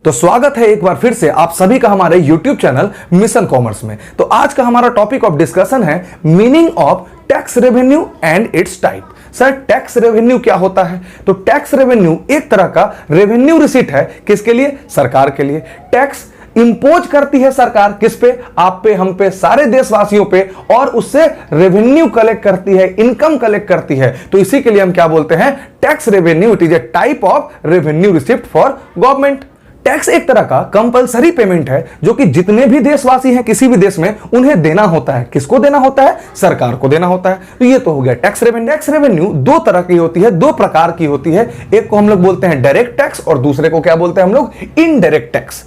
तो स्वागत है एक बार फिर से आप सभी का हमारे YouTube चैनल मिशन कॉमर्स में। तो आज का हमारा टॉपिक ऑफ डिस्कशन है meaning of tax revenue and it's type. Sir tax revenue क्या होता है? तो टैक्स रेवेन्यू एक तरह का रेवेन्यू रिसीट है। किसके लिए? सरकार के लिए। टैक्स इंपोज करती है सरकार किस पे? आप पे, हम पे, सारे देशवासियों पे, और उससे रेवेन्यू कलेक्ट करती है, इनकम कलेक्ट करती है। तो इसी के लिए हम क्या बोलते हैं? Tax revenue. It is a type of revenue receipt for government. Tax एक तरह का कंपलसरी पेमेंट है जो कि जितने भी देशवासी हैं किसी भी देश में उन्हें देना होता है। किसको देना होता है? सरकार को देना होता है। तो ये तो हो गया टैक्स रेवेन्यू। टैक्स रेवेन्यू दो तरह की होती है, दो प्रकार की होती है। एक को हम लोग बोलते हैं डायरेक्ट टैक्स और दूसरे को क्या बोलते हैं हम लोग? Indirect tax.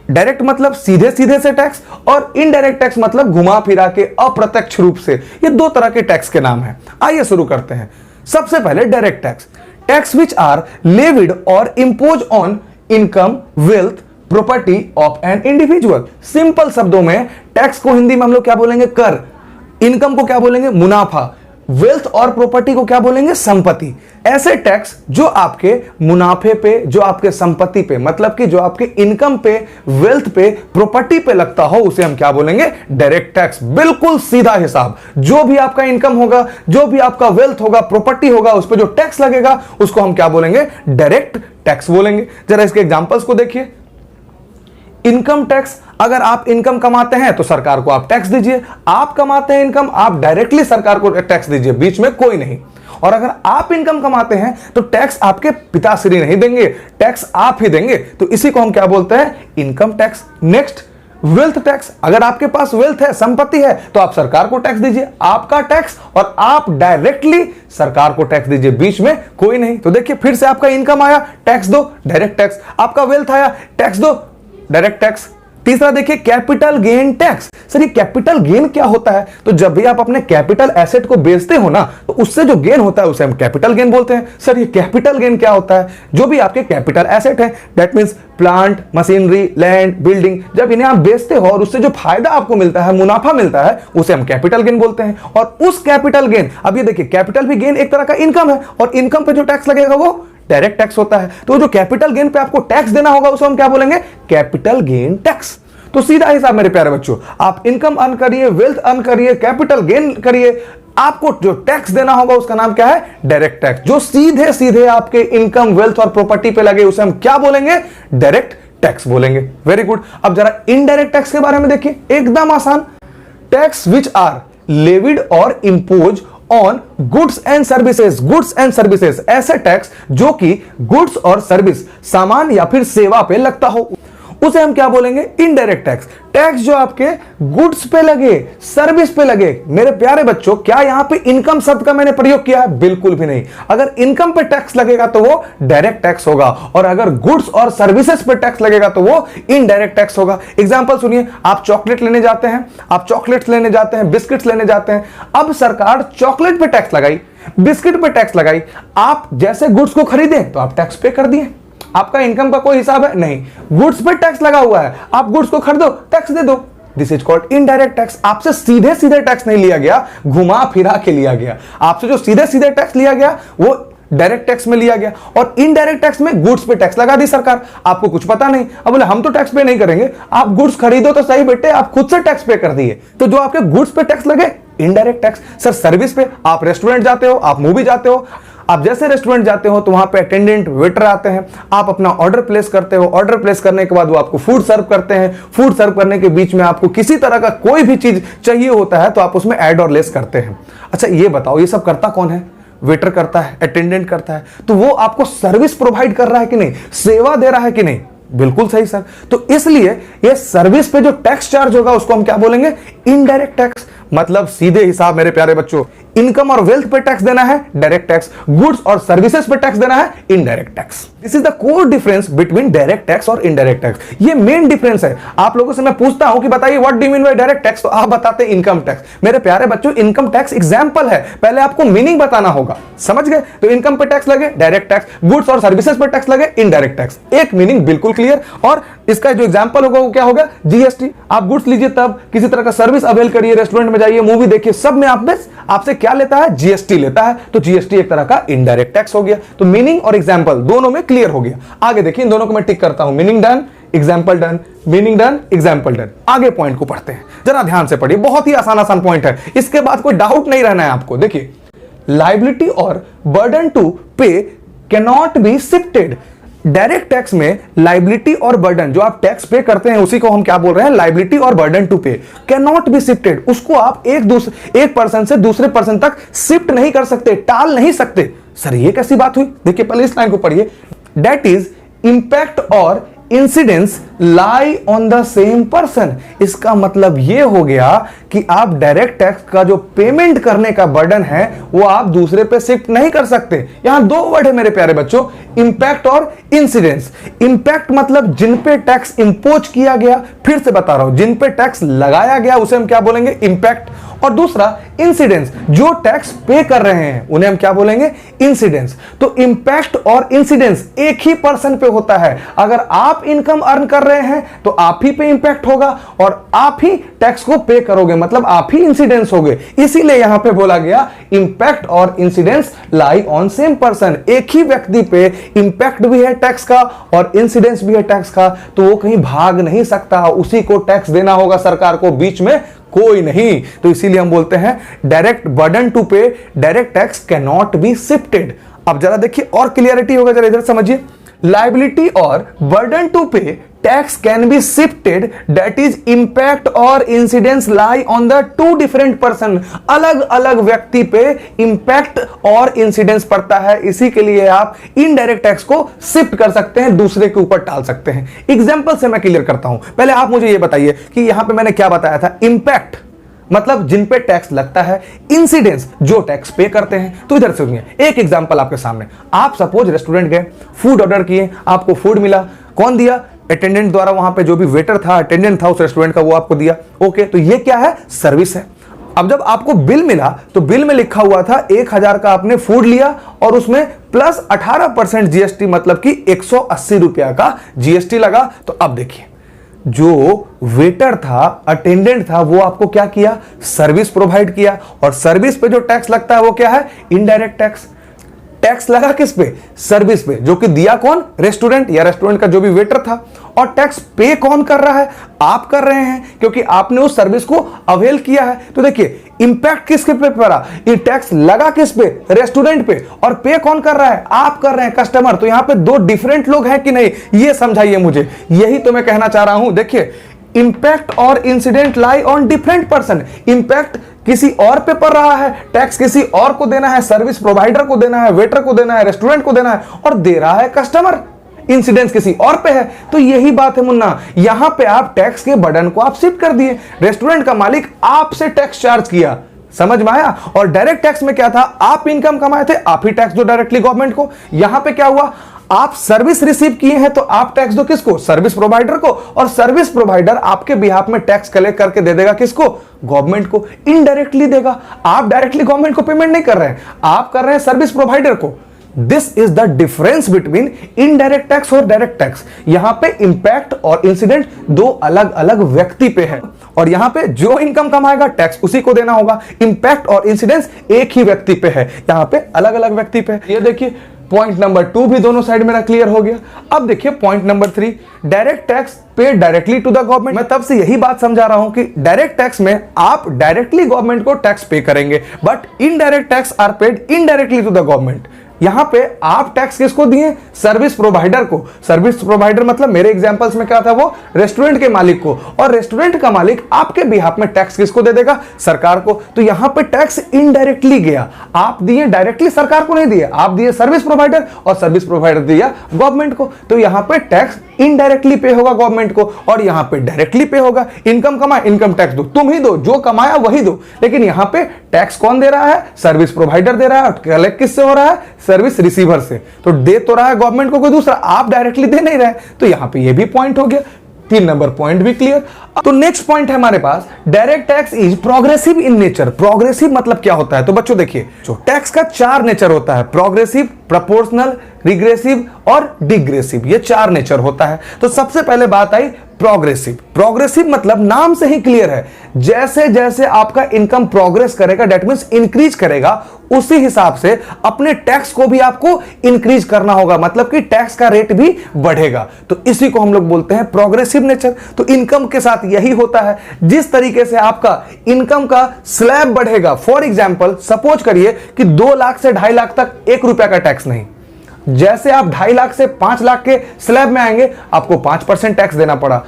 डायरेक्ट मतलब सीधे सीधे से टैक्स, और इनडायरेक्ट टैक्स मतलब घुमा फिरा के अप्रत्यक्ष रूप से। ये दो तरह के टैक्स के नाम है। आइए शुरू करते हैं। सबसे पहले direct tax. Tax which are levied और impose on income, wealth, property of an individual. Simple शब्दों में टैक्स को हिंदी में हम लोग क्या बोलेंगे? कर। इनकम को क्या बोलेंगे? मुनाफा। वेल्थ और प्रॉपर्टी को क्या बोलेंगे? संपत्ति। ऐसे टैक्स जो आपके मुनाफे पे, जो आपके संपत्ति पे, मतलब कि जो आपके इनकम पे, वेल्थ पे, प्रॉपर्टी पे लगता हो, उसे हम क्या बोलेंगे? Direct tax. बिल्कुल सीधा हिसाब। जो भी आपका इनकम होगा, जो भी आपका वेल्थ होगा, प्रॉपर्टी होगा, उस पर जो टैक्स लगेगा उसको हम क्या बोलेंगे? डायरेक्ट टैक्स बोलेंगे। जरा इसके एग्जांपल्स को देखिए। इनकम टैक्स, अगर आप इनकम कमाते हैं तो सरकार को आप टैक्स दीजिए। आप कमाते हैं इनकम, आप डायरेक्टली सरकार को टैक्स दीजिए, बीच में कोई नहीं। और अगर आप इनकम कमाते हैं तो टैक्स आपके पिताश्री नहीं देंगे, टैक्स आप ही देंगे। तो इसी को हम क्या बोलते हैं? Income tax. Next, wealth tax. अगर आपके पास वेल्थ है, संपत्ति है, तो आप सरकार को टैक्स दीजिए। आपका टैक्स, और आप डायरेक्टली सरकार को टैक्स दीजिए, बीच में कोई नहीं। तो देखिए फिर से आपका इनकम आया, टैक्स दो, डायरेक्ट टैक्स। आपका वेल्थ आया, टैक्स दो, डायरेक्ट टैक्स। तीसरा देखिए कैपिटल गेन टैक्स। सर ये कैपिटल गेन क्या होता है? तो जब भी आप अपने कैपिटल एसेट को बेचते हो ना, तो उससे जो गेन होता है उसे हम कैपिटल गेन बोलते हैं। सर ये कैपिटल गेन क्या होता है? जो भी आपके कैपिटल एसेट है, that means plant, machinery, land, building, जब इन्हें आप बेचते हो और उससे जो फायदा आपको मिलता है, मुनाफा मिलता है, उसे हम कैपिटल गेन बोलते हैं। और उस कैपिटल गेन, अब ये देखिए कैपिटल भी गेन एक तरह का इनकम है, और इनकम पे जो टैक्स लगेगा वो डायरेक्ट टैक्स होता है। तो जो कैपिटल गेन पे आपको टैक्स देना होगा उसे हम क्या बोलेंगे? Capital gain tax. तो सीधा हिसाब मेरे प्यारे बच्चों, आप इनकम अर्न करिए, वेल्थ अर्न करिए, कैपिटल गेन करिए, आपको जो टैक्स देना होगा उसका नाम क्या है? Direct tax. जो सीधे सीधे आपके इनकम, वेल्थ और प्रॉपर्टी पे लगे उसे हम क्या बोलेंगे? डायरेक्ट टैक्स बोलेंगे। Very good. अब जरा इनडायरेक्ट टैक्स के बारे में देखिए, एकदम आसान। टैक्स विच आर लेविड और impose on goods and services. Goods and services, ऐसे टैक्स जो कि गुड्स और सर्विस, सामान या फिर सेवा पे लगता हो, उसे हम क्या बोलेंगे? Indirect tax. टैक्स जो आपके गुड्स पे लगे, सर्विस पे लगे। मेरे प्यारे बच्चों, क्या यहां पे इनकम शब्द का मैंने प्रयोग किया है? बिल्कुल भी नहीं। अगर इनकम पे टैक्स लगेगा तो वो डायरेक्ट टैक्स होगा, और अगर गुड्स और सर्विसेज पे टैक्स लगेगा तो वो इनडायरेक्ट टैक्स होगा। एग्जांपल सुनिए, आप चॉकलेट लेने जाते हैं, आप चॉकलेट्स लेने जाते हैं, बिस्किट्स लेने जाते हैं। अब सरकार चॉकलेट पे टैक्स लगाई, बिस्किट पे टैक्स लगाई। आप जैसे गुड्स को खरीदे तो आप टैक्स पे कर दिए। आपका इनकम का कोई हिसाब है नहीं, गुड्स पे टैक्स लगा हुआ है, आप गुड्स को खरीदो, टैक्स दे दो। This is called indirect tax. आपसे सीधे सीधे टैक्स नहीं लिया गया, घुमा फिरा के लिया गया। आपसे जो सीधे सीधे टैक्स लिया गया वो डायरेक्ट टैक्स में लिया गया, और इनडायरेक्ट टैक्स में गुड्स पे टैक्स लगा दी सरकार। आपको कुछ पता नहीं, अब बोले हम तो टैक्स पे नहीं करेंगे। आप गुड्स खरीदो तो सही बेटे, आप खुद से टैक्स पे कर दिए। तो जो आपके गुड्स पे टैक्स लगे, इनडायरेक्ट टैक्स। सर सर्विस पे, आप रेस्टोरेंट जाते हो, आप मूवी जाते हो, आप जैसे रेस्टोरेंट जाते हो तो वहां पे अटेंडेंट, वेटर आते हैं, आप अपना ऑर्डर प्लेस करते हो, ऑर्डर प्लेस करने के बाद वो आपको फूड सर्व करते हैं। फूड सर्व करने के बीच में आपको किसी तरह का कोई भी चीज चाहिए होता है तो आप उसमें ऐड और लेस करते हैं। अच्छा ये बताओ, ये सब करता कौन है? वेटर करता है, अटेंडेंट करता है। तो वो आपको सर्विस प्रोवाइड कर रहा है कि नहीं, सेवा दे रहा है कि नहीं? बिल्कुल सही सर। तो इसलिए ये सर्विस पे जो टैक्स चार्ज होगा उसको हम क्या बोलेंगे? Indirect tax. मतलब सीधे हिसाब मेरे प्यारे बच्चों, इनकम और वेल्थ पे टैक्स देना है डायरेक्ट टैक्स, गुड्स और सर्विसेज पे टैक्स देना है indirect tax. This is the core difference between direct tax और इनडायरेक्ट टैक्स। ये मेन डिफरेंस है। आप लोगों से मैं पूछता हूं कि बताइए what do you mean by direct tax, तो आप बताते हैं इनकम टैक्स। मेरे प्यारे बच्चों, इनकम टैक्स एग्जांपल है, पहले आपको मीनिंग बताना होगा। समझ गए? तो इनकम पे टैक्स लगे डायरेक्ट टैक्स, गुड्स और सर्विसेज पे टैक्स लगे इनडायरेक्ट टैक्स। एक मीनिंग बिल्कुल क्लियर। और इसका जो एग्जांपल होगा वो क्या होगा? जीएसटी। आप गुड्स लीजिए, तब किसी तरह का सर्विस अवेल करिए, रेस्टोरेंट में जाइए, मूवी देखिए, सब में आपसे क्या लेता है? जीएसटी लेता है। तो जीएसटी एक तरह का इनडायरेक्ट टैक्स हो गया। तो मीनिंग और एग्जांपल दोनों में क्लियर हो गया। आगे देखिए, इन दोनों को मैं टिक करता हूं। Meaning done, example done, meaning done, example done. आगे पॉइंट को पढ़ते हैं, जरा ध्यान से पढ़िए, बहुत ही आसान आसान पॉइंट है, इसके बाद कोई डाउट नहीं रहना है आपको। देखिए, लायबिलिटी और बर्डन टू पे can not be shifted. Direct tax में लायबिलिटी और बर्डन जो आप टैक्स पे करते हैं उसी को हम क्या बोल रहे हैं, लायबिलिटी और बर्डन टू पे कैन नॉट बी शिफ्टेड। उसको आप एक पर्सन से दूसरे पर्सन तक शिफ्ट नहीं कर सकते, टाल नहीं सकते। सर ये कैसी बात हुई? देखिए पहले इस लाइन को पढ़िए, दैट इज इंपैक्ट और incidence lie on the same person. इसका मतलब यह हो गया कि आप डायरेक्ट टैक्स का जो पेमेंट करने का बर्डन है वो आप दूसरे पे शिफ्ट नहीं कर सकते। यहां दो वर्ड है मेरे प्यारे बच्चों, इंपैक्ट और इंसिडेंस। इंपैक्ट मतलब जिन पे टैक्स इंपोज किया गया, फिर से बता रहा हूं, जिन पे टैक्स लगाया गया उसे हम क्या बोलेंगे, इंपैक्ट। और दूसरा इंसिडेंस, जो टैक्स पे कर रहे हैं उन्हें हम क्या बोलेंगे, इंसिडेंस। तो इंपैक्ट और इंसिडेंस एक ही पर्सन पे होता है। अगर आप इनकम अर्न कर रहे हैं तो आप ही पे इंपैक्ट होगा और आप ही टैक्स को पे करोगे, मतलब आप ही इंसिडेंस होगे। इसीलिए यहां पे बोला गया इंपैक्ट और incidence lie on same person. एक ही व्यक्ति पे इंपैक्ट भी है टैक्स का और इंसिडेंस भी है टैक्स का, तो वो कहीं भाग नहीं सकता, उसी को टैक्स देना होगा सरकार को, बीच में कोई नहीं। तो इसीलिए हम बोलते हैं डायरेक्ट बर्डन टू पे direct tax can not be shifted. अब जरा देखिए और क्लियरिटी होगा, जरा इधर समझिए। लायबिलिटी और burden to pay tax can be shifted, that is impact और incidence lie on the two different person. अलग अलग व्यक्ति पे इंपैक्ट और इंसिडेंस पड़ता है, इसी के लिए आप इनडायरेक्ट टैक्स को शिफ्ट कर सकते हैं, दूसरे के ऊपर टाल सकते हैं। एग्जांपल से मैं क्लियर करता हूं। पहले आप मुझे यह बताइए कि यहां पे मैंने क्या बताया था, इंपैक्ट मतलब जिन पे टैक्स लगता है, इंसिडेंस जो टैक्स पे करते हैं। तो इधर सुनिए, एक एग्जांपल आपके सामने। आप सपोज रेस्टोरेंट गए, फूड ऑर्डर किए, आपको फूड मिला, कौन दिया, अटेंडेंट द्वारा। वहां पे जो भी वेटर था, अटेंडेंट था उस रेस्टोरेंट का, वो आपको दिया। ओके, तो ये क्या है, सर्विस है। अब जब आपको बिल मिला तो बिल में लिखा हुआ था 1000 का आपने फूड लिया और उसमें प्लस 18% जीएसटी, मतलब कि 180 रुपया का जीएसटी लगा। तो अब देखिए, जो वेटर था, अटेंडेंट था, वो आपको क्या किया, सर्विस प्रोवाइड किया। और सर्विस पे जो टैक्स लगता है वो क्या है, इनडायरेक्ट टैक्स। टैक्स लगा किस पे, सर्विस पे, जो कि दिया कौन, रेस्टोरेंट या रेस्टोरेंट का जो भी वेटर था। और टैक्स पे कौन कर रहा है, आप कर रहे हैं, क्योंकि आपने उस सर्विस को अवेल किया है। तो देखिए इंपैक्ट किसके पे पड़ा, ये टैक्स लगा किस पे, रेस्टोरेंट पे, और पे कौन कर रहा है, आप कर रहे हैं, कस्टमर। तो यहां पे दो डिफरेंट लोग हैं कि नहीं, ये समझाइए मुझे, यही तो मैं कहना चाह रहा हूं। देखिए इंपैक्ट और incident lie on different person. Impact किसी और पे पड़ रहा है, टैक्स किसी और को देना है, सर्विस प्रोवाइडर को देना है, वेटर को देना है, रेस्टोरेंट को देना है, और दे रहा है कस्टमर। इंसिडेंस किसी और पे है। तो यही बात है मुन्ना, यहां पे आप टैक्स के बर्डन को आप शिफ्ट कर दिए। रेस्टोरेंट का मालिक आपसे टैक्स चार्ज किया, समझ में आया। और डायरेक्ट टैक्स में क्या था, आप इनकम कमाए थे, आप ही टैक्स दो डायरेक्टली गवर्नमेंट को। यहां पे क्या हुआ, आप सर्विस रिसीव किए हैं तो आप टैक्स दो किसको, सर्विस प्रोवाइडर को। और सर्विस प्रोवाइडर आपके बिहाफ में टैक्स कलेक्ट करके दे देगा किसको, गवर्नमेंट को, इनडायरेक्टली देगा। आप डायरेक्टली गवर्नमेंट को पेमेंट नहीं कर रहे हैं, आप कर रहे हैं सर्विस प्रोवाइडर को। This is the difference between indirect tax और डायरेक्ट टैक्स। यहां पे इंपैक्ट और इंसिडेंट दो अलग अलग व्यक्ति पे है, और यहां पे जो इनकम कमाएगा टैक्स उसी को देना होगा। इंपैक्ट और इंसिडेंस एक ही व्यक्ति पे है, यहां पे अलग अलग व्यक्ति पे है। ये देखिए पॉइंट नंबर 2 भी दोनों साइड मेरा क्लियर हो गया। अब देखिए point number 3, direct tax paid directly to the government. मैं तब से यही बात समझा रहा हूं कि डायरेक्ट टैक्स में आप डायरेक्टली गवर्नमेंट को टैक्स पे करेंगे, but indirect tax are paid indirectly to the government. यहां पे आप टैक्स किसको दिए, सर्विस प्रोवाइडर को। सर्विस प्रोवाइडर मतलब मेरे एग्जांपल्स में क्या था, वो रेस्टोरेंट के मालिक को। और रेस्टोरेंट का मालिक आपके बिहाफ में टैक्स किसको दे देगा, सरकार को। तो यहां पे टैक्स इनडायरेक्टली गया, आप दिए डायरेक्टली, सरकार को नहीं दिए, आप दिए सर्विस प्रोवाइडर और सर्विस प्रोवाइडर दिया गवर्नमेंट को। तो यहां पे टैक्स इनडायरेक्टली पे होगा गवर्नमेंट को, और यहां पे डायरेक्टली पे होगा। इनकम कमाए, इनकम टैक्स दो, तुम ही दो, जो कमाया वही दो। लेकिन यहां पे टैक्स कौन दे रहा है, सर्विस प्रोवाइडर दे रहा है, और कलेक्ट किससे हो रहा है, सर्विस रिसीवर से। तो दे तो रहा है गवर्नमेंट को कोई दूसरा, आप डायरेक्टली दे नहीं रहे। तो यहां पे ये भी पॉइंट हो गया, 3 नंबर पॉइंट भी क्लियर। तो नेक्स्ट पॉइंट है हमारे पास, direct tax is progressive in nature. Progressive मतलब क्या होता है, तो बच्चों देखिए, जो टैक्स का 4 नेचर होता है, प्रोग्रेसिव, प्रोपोर्शनल, रिग्रेसिव और डिग्रेसिव, ये 4 नेचर होता है। तो सबसे पहले बात आई प्रोग्रेसिव। प्रोग्रेसिव मतलब नाम से ही क्लियर है, जैसे जैसे आपका इनकम प्रोग्रेस करेगा, डेट मींस इंक्रीज करेगा, उसी हिसाब से अपने टैक्स को भी आपको इंक्रीज करना होगा, मतलब कि टैक्स का रेट भी बढ़ेगा। तो इसी को हम लोग बोलते हैं प्रोग्रेसिव नेचर। तो इनकम के साथ यही होता है, जिस तरीके से आपका इनकम का स्लैब बढ़ेगा, फॉर एग्जांपल सपोज करिए कि 2 लाख से 2.5 लाख तक 1 रुपया का टैक्स नहीं, जैसे आप 2.5 लाख से 5 लाख के स्लैब में आएंगे आपको 5% टैक्स देना पड़ा,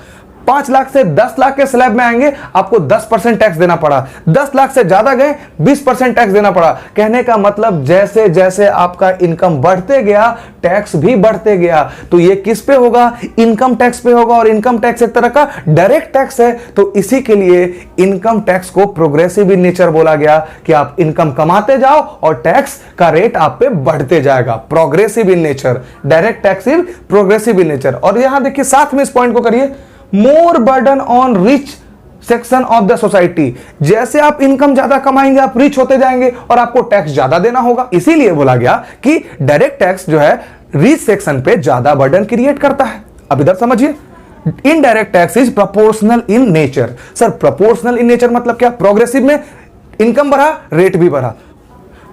5 लाख से 10 लाख के स्लैब में आएंगे आपको 10% टैक्स देना पड़ा, 10 लाख से ज्यादा गए 20% टैक्स देना पड़ा। कहने का मतलब जैसे जैसे आपका इनकम बढ़ते गया टैक्स भी बढ़ते गया। तो ये किस पे होगा? इनकम टैक्स पे होगा, और इनकम टैक्स एक तरह का डायरेक्ट टैक्स है। तो इसी के लिए इनकम टैक्स को प्रोग्रेसिव इन नेचर बोला गया कि आप इनकम कमाते जाओ और टैक्स का रेट आप पे बढ़ते जाएगा। Progressive in nature, direct tax is, progressive in nature. और यहां देखिए साथ में इस पॉइंट को करिए, more burden on rich section of the society. जैसे आप इनकम ज्यादा कमाएंगे आप रिच होते जाएंगे और आपको टैक्स ज्यादा देना होगा। इसीलिए बोला गया कि डायरेक्ट टैक्स जो है रिच सेक्शन पे ज्यादा बर्डन क्रिएट करता है। अब इधर समझिए, indirect tax is proportional in nature. Sir proportional in nature मतलब क्या? प्रोग्रेसिव में इनकम बढ़ा रेट भी बढ़ा,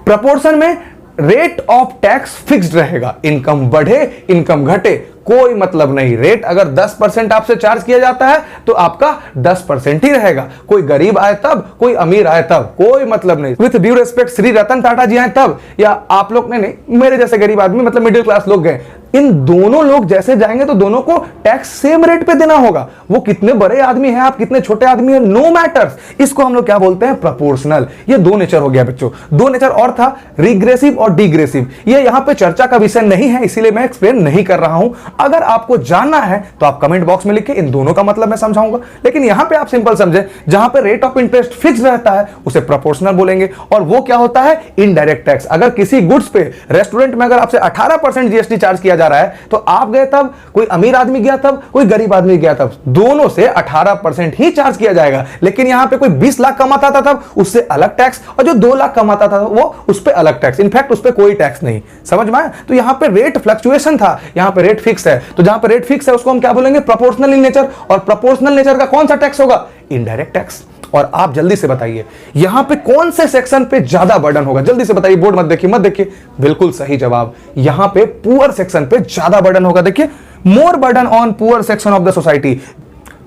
प्रोपोर्शन में रेट ऑफ टैक्स फिक्स्ड रहेगा, इनकम बढ़े इनकम घटे कोई मतलब नहीं। रेट अगर 10% आपसे चार्ज किया जाता है तो आपका 10% ही रहेगा। कोई गरीब आए तब, कोई अमीर आए तब, कोई मतलब नहीं। With due respect Shri Ratan Tata जी आए तब, या आप लोग नहीं, मेरे जैसे गरीब आदमी मतलब मिडिल क्लास लोग गए, इन दोनों लोग जैसे जाएंगे तो दोनों को टैक्स सेम रेट पे देना होगा। वो कितने बड़े आदमी हैं, आप कितने छोटे आदमी हैं, नो मैटर्स। इसको हम लोग क्या बोलते हैं? प्रोपोर्शनल। ये दो नेचर हो गया बच्चों। दो नेचर और था, रिग्रेसिव और डिग्रेसिव। ये यहां पे चर्चा का विषय नहीं है, इसीलिए मैं एक्सप्लेन नहीं कर रहा हूं। अगर आपको जानना है तो आप कमेंट बॉक्स में लिखिए, इन दोनों का मतलब मैं समझाऊंगा। लेकिन यहां पे आप सिंपल समझे, जहां पे रेट ऑफ इंटरेस्ट फिक्स रहता है उसे प्रोपोर्शनल बोलेंगे। और वो क्या होता है? Indirect tax. अगर किसी गुड्स पे रेस्टोरेंट में अगर आपसे 18% जीएसटी चार्ज किया जा रहा है, तो आप गए तब, कोई अमीर आदमी गया तब, कोई गरीब आदमी गया तब, दोनों से 18% ही चार्ज किया जाएगा। लेकिन यहां पे कोई 20 लाख कमाता था तब, उससे अलग टैक्स, और जो 2 लाख कमाता था वो उस पे अलग टैक्स। इनफैक्ट उस पे कोई टैक्स नहीं। समझ में आया? तो यहां पे रेट फ्लक्चुएशन था, यहां पे रेट फिक्स है। तो जहां पे रेट फिक्स है उसको हम क्या बोलेंगे? प्रोपोर्शनल इन नेचर। और प्रोपोर्शनल नेचर का कौन सा टैक्स होगा? Indirect tax. और आप जल्दी से बताइए यहां पे कौन से सेक्शन पे ज्यादा बर्डन होगा? जल्दी से बताइए, बोर्ड मत देखिए, मत देखिए। बिल्कुल सही जवाब, यहां पे पुअर सेक्शन पे ज्यादा बर्डन होगा। देखिए, more burden on poor section of the society.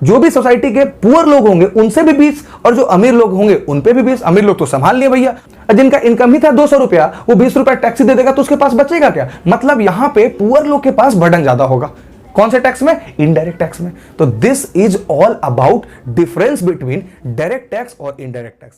जो भी सोसाइटी के पुअर लोग होंगे उनसे भी 20, और जो अमीर लोग होंगे उन पे भी 20। अमीर लोग तो संभाल लिए भैया, जिनका इनकम ही था 200 रुपया, वो 20 रुपया टैक्स दे देगा तो उसके पास बचेगा क्या? मतलब यहां पे पुअर लोग के पास बर्डन ज्यादा होगा। कौन से टैक्स में? इनडायरेक्ट टैक्स में। तो this is all about difference between direct tax और इनडायरेक्ट टैक्स।